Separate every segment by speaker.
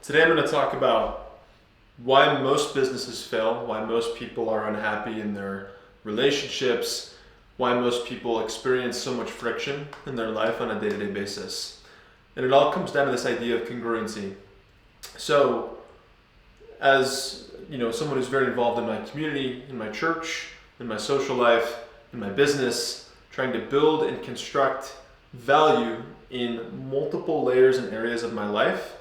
Speaker 1: Today I'm going to talk about why most businesses fail, why most people are unhappy in their relationships, why most people experience so much friction in their life on a day-to-day basis. And it all comes down to this idea of congruency. So, as someone who's very involved in my community, in my church, in my social life, in my business, trying to build and construct value in multiple layers and areas of my life,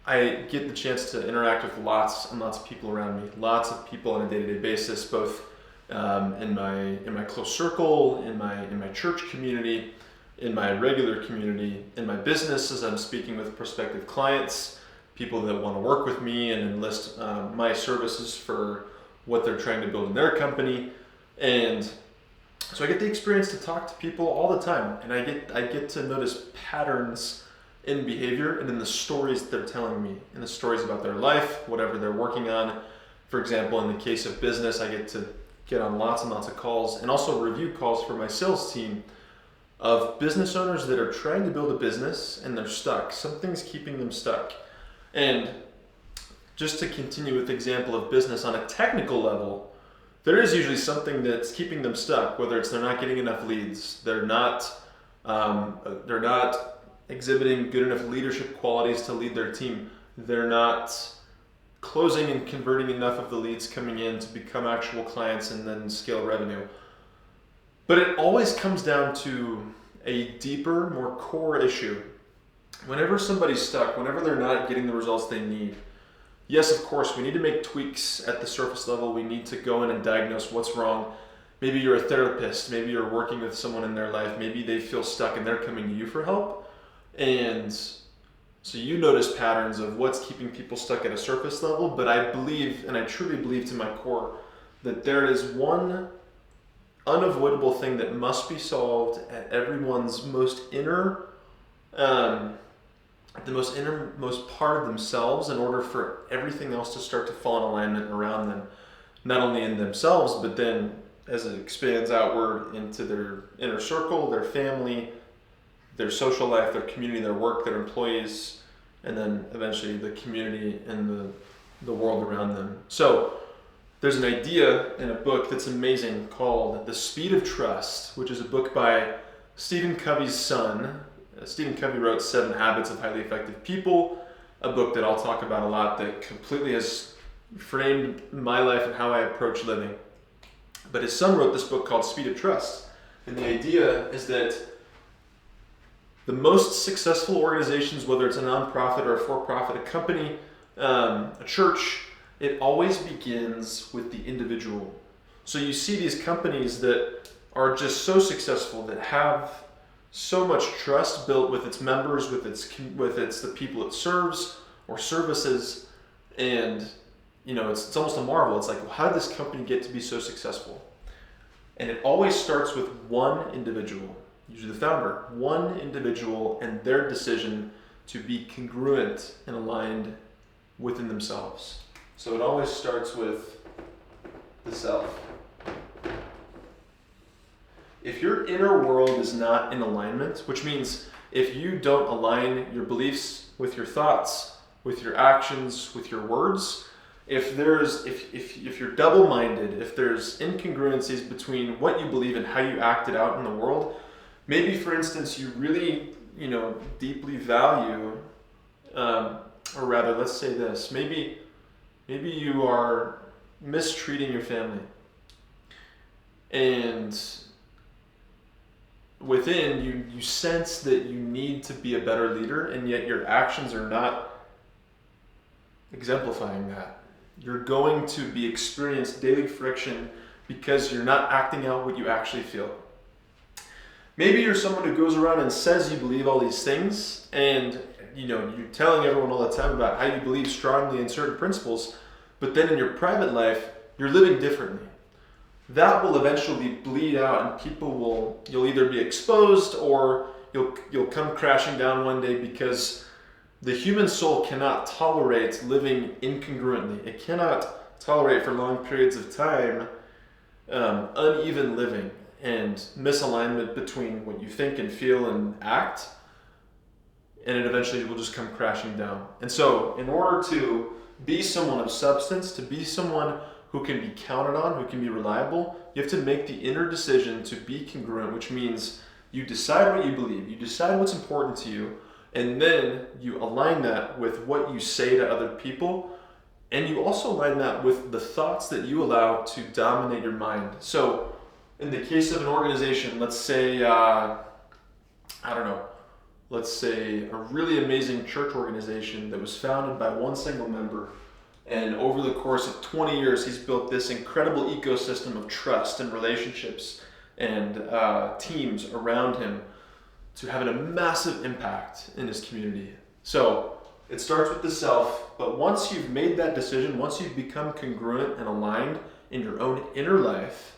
Speaker 1: I get the chance to interact with lots and lots of people around me, lots of people on a day-to-day basis, both in my close circle, in my church community, in my regular community, in my business as I'm speaking with prospective clients, people that want to work with me and enlist my services for what they're trying to build in their company. And so I get the experience to talk to people all the time, and I get to notice patterns in behavior and in the stories they're telling me, in the stories about their life, whatever they're working on. For example, in the case of business, I get to get on lots and lots of calls and also review calls for my sales team of business owners that are trying to build a business and they're stuck. Something's keeping them stuck. And just to continue with the example of business on a technical level, there is usually something that's keeping them stuck, whether it's they're not getting enough leads, they're not exhibiting good enough leadership qualities to lead their team, they're not closing and converting enough of the leads coming in to become actual clients and then scale revenue. But it always comes down to a deeper, more core issue. Whenever somebody's stuck, whenever they're not getting the results they need, yes, of course, we need to make tweaks at the surface level. We need to go in and diagnose what's wrong. Maybe you're a therapist, maybe you're working with someone in their life, maybe they feel stuck and they're coming to you for help. And so you notice patterns of what's keeping people stuck at a surface level, but I believe, and I truly believe to my core, that there is one unavoidable thing that must be solved at everyone's most the most innermost part of themselves in order for everything else to start to fall in alignment around them, not only in themselves, but then as it expands outward into their inner circle, their family, their social life, their community, their work, their employees, and then eventually the community and the world around them. So there's an idea in a book that's amazing called The Speed of Trust, which is a book by Stephen Covey's son. Stephen Covey wrote 7 Habits of Highly Effective People, a book that I'll talk about a lot that completely has framed my life and how I approach living. But his son wrote this book called Speed of Trust. And the idea is that the most successful organizations, whether it's a nonprofit or a for-profit, a company, a church, it always begins with the individual. So you see these companies that are just so successful, that have so much trust built with its members, with its the people it serves or services, and it's almost a marvel. It's like, well, how did this company get to be so successful? And it always starts with one individual, usually the founder, one individual and their decision to be congruent and aligned within themselves. So it always starts with the self. If your inner world is not in alignment, which means if you don't align your beliefs with your thoughts, with your actions, with your words, if you're double-minded, if there's incongruencies between what you believe and how you act it out in the world, maybe, for instance, you really, deeply value, or rather, let's say this, maybe you are mistreating your family, and within you sense that you need to be a better leader, and yet your actions are not exemplifying that. You're going to experience daily friction because you're not acting out what you actually feel. Maybe you're someone who goes around and says you believe all these things, and you're telling everyone all the time about how you believe strongly in certain principles, but then in your private life, you're living differently. That will eventually bleed out, and you'll either be exposed or you'll come crashing down one day, because the human soul cannot tolerate living incongruently. It cannot tolerate for long periods of time uneven living and misalignment between what you think and feel and act. and it eventually will just come crashing down. And so in order to be someone of substance, to be someone who can be counted on, who can be reliable, you have to make the inner decision to be congruent, which means you decide what you believe, you decide what's important to you, and then you align that with what you say to other people, and you also align that with the thoughts that you allow to dominate your mind. So in the case of an organization, let's say, let's say a really amazing church organization that was founded by one single member. And over the course of 20 years, he's built this incredible ecosystem of trust and relationships and teams around him to having a massive impact in his community. So it starts with the self, but once you've made that decision, once you've become congruent and aligned in your own inner life,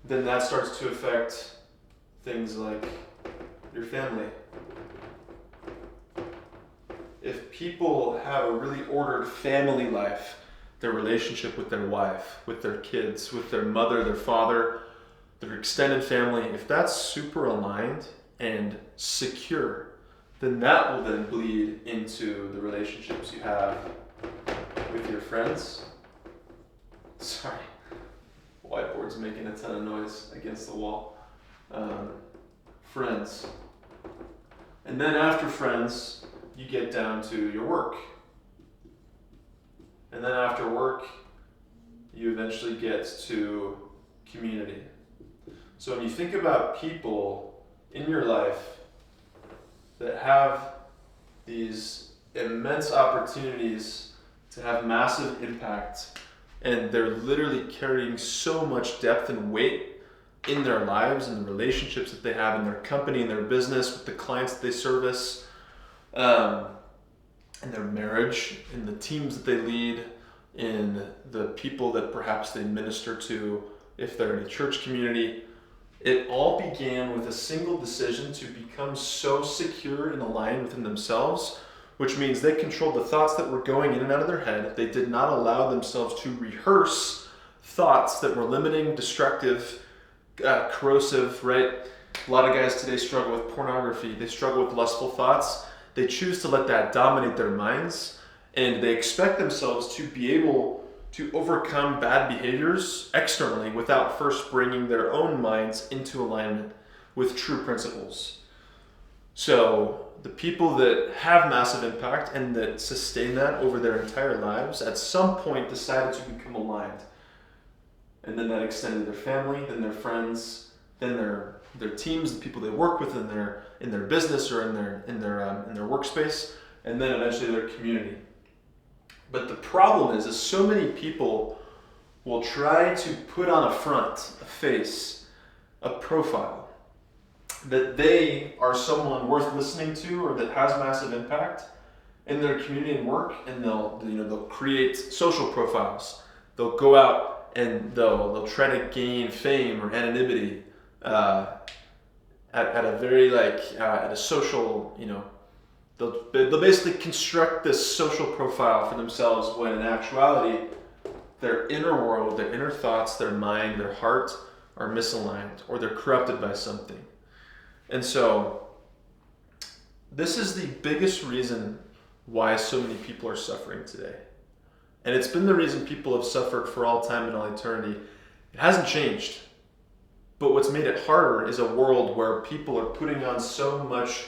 Speaker 1: then that starts to affect things like your family. If people have a really ordered family life, their relationship with their wife, with their kids, with their mother, their father, their extended family, if that's super aligned and secure, then that will then bleed into the relationships you have with your friends. Sorry, whiteboard's making a ton of noise against the wall. Friends. And then after friends, you get down to your work. And then after work, you eventually get to community. So when you think about people in your life that have these immense opportunities to have massive impact, and they're literally carrying so much depth and weight in their lives and the relationships that they have in their company, in their business, with the clients that they service, in their marriage, in the teams that they lead, in the people that perhaps they minister to, if they're in a church community. It all began with a single decision to become so secure and aligned within themselves, which means they controlled the thoughts that were going in and out of their head. They did not allow themselves to rehearse thoughts that were limiting, destructive, corrosive, right? A lot of guys today struggle with pornography. They struggle with lustful thoughts. They choose to let that dominate their minds, and they expect themselves to be able to overcome bad behaviors externally without first bringing their own minds into alignment with true principles. So the people that have massive impact and that sustain that over their entire lives at some point decided to become aligned. And then that extended their family, then their friends, then their teams, the people they work with in their business or in their workspace, and then eventually their community. But the problem is so many people will try to put on a front, a face, a profile that they are someone worth listening to or that has massive impact in their community and work, and they'll create social profiles. They'll go out and they'll try to gain fame or anonymity at a very at a social, they'll basically construct this social profile for themselves when in actuality their inner world, their inner thoughts, their mind, their heart are misaligned or they're corrupted by something. And so this is the biggest reason why so many people are suffering today. And it's been the reason people have suffered for all time and all eternity. It hasn't changed. But what's made it harder is a world where people are putting on so much,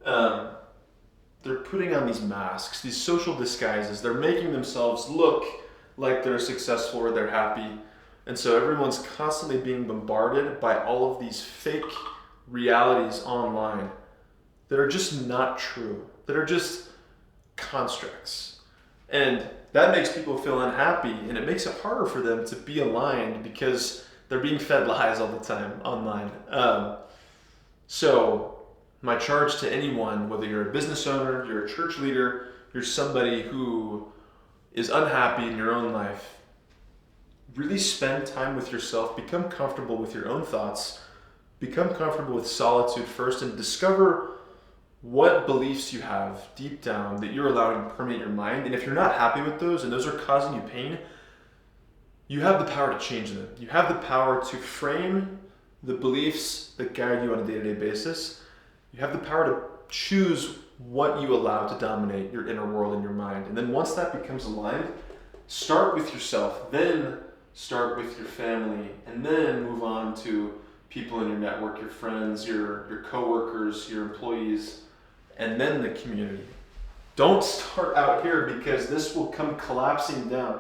Speaker 1: they're putting on these masks, these social disguises. They're making themselves look like they're successful or they're happy. And so everyone's constantly being bombarded by all of these fake realities online that are just not true, that are just constructs. And that makes people feel unhappy, and it makes it harder for them to be aligned because they're being fed lies all the time online. So my charge to anyone, whether you're a business owner, you're a church leader, you're somebody who is unhappy in your own life, really spend time with yourself, become comfortable with your own thoughts, become comfortable with solitude first, and discover what beliefs you have deep down that you're allowing to permeate your mind. And if you're not happy with those and those are causing you pain, you have the power to change them. You have the power to frame the beliefs that guide you on a day-to-day basis. You have the power to choose what you allow to dominate your inner world and your mind. And then once that becomes aligned, start with yourself, then start with your family, and then move on to people in your network, your friends, your coworkers, your employees, and then the community. Don't start out here, because this will come collapsing down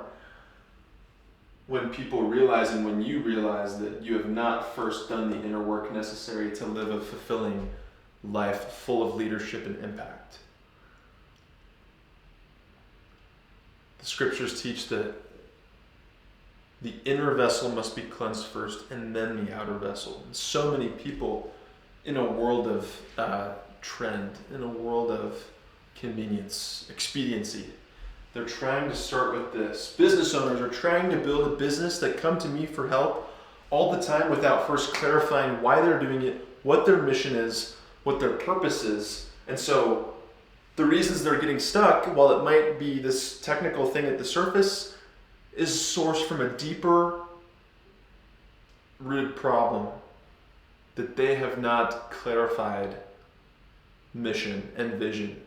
Speaker 1: when people realize, and when you realize, that you have not first done the inner work necessary to live a fulfilling life full of leadership and impact. The scriptures teach that the inner vessel must be cleansed first, and then the outer vessel. And so many people in a world of trend, in a world of convenience, expediency, they're trying to start with this. Business owners are trying to build a business that come to me for help all the time without first clarifying why they're doing it, what their mission is, what their purpose is. And so the reasons they're getting stuck, while it might be this technical thing at the surface, is sourced from a deeper rooted problem that they have not clarified mission and vision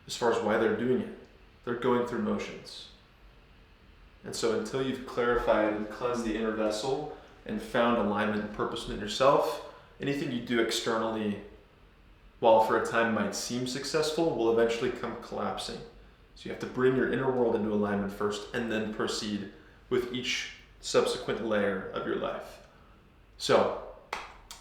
Speaker 1: as far as why they're doing it. They're going through motions. And so until you've clarified and cleansed the inner vessel and found alignment and purpose in yourself, anything you do externally, while for a time might seem successful, will eventually come collapsing. So you have to bring your inner world into alignment first, and then proceed with each subsequent layer of your life. So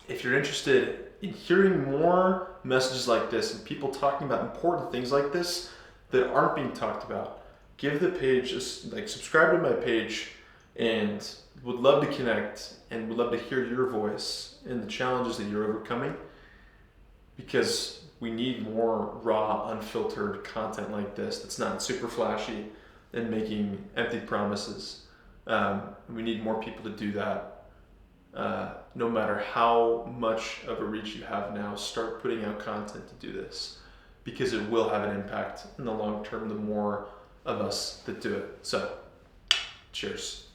Speaker 1: if you're interested in hearing more messages like this and people talking about important things like this that aren't being talked about, give the page, subscribe to my page, and would love to connect and would love to hear your voice and the challenges that you're overcoming, because we need more raw, unfiltered content like this that's not super flashy and making empty promises. We need more people to do that. No matter how much of a reach you have now, start putting out content to do this, because it will have an impact in the long term, the more of us that do it. So, cheers.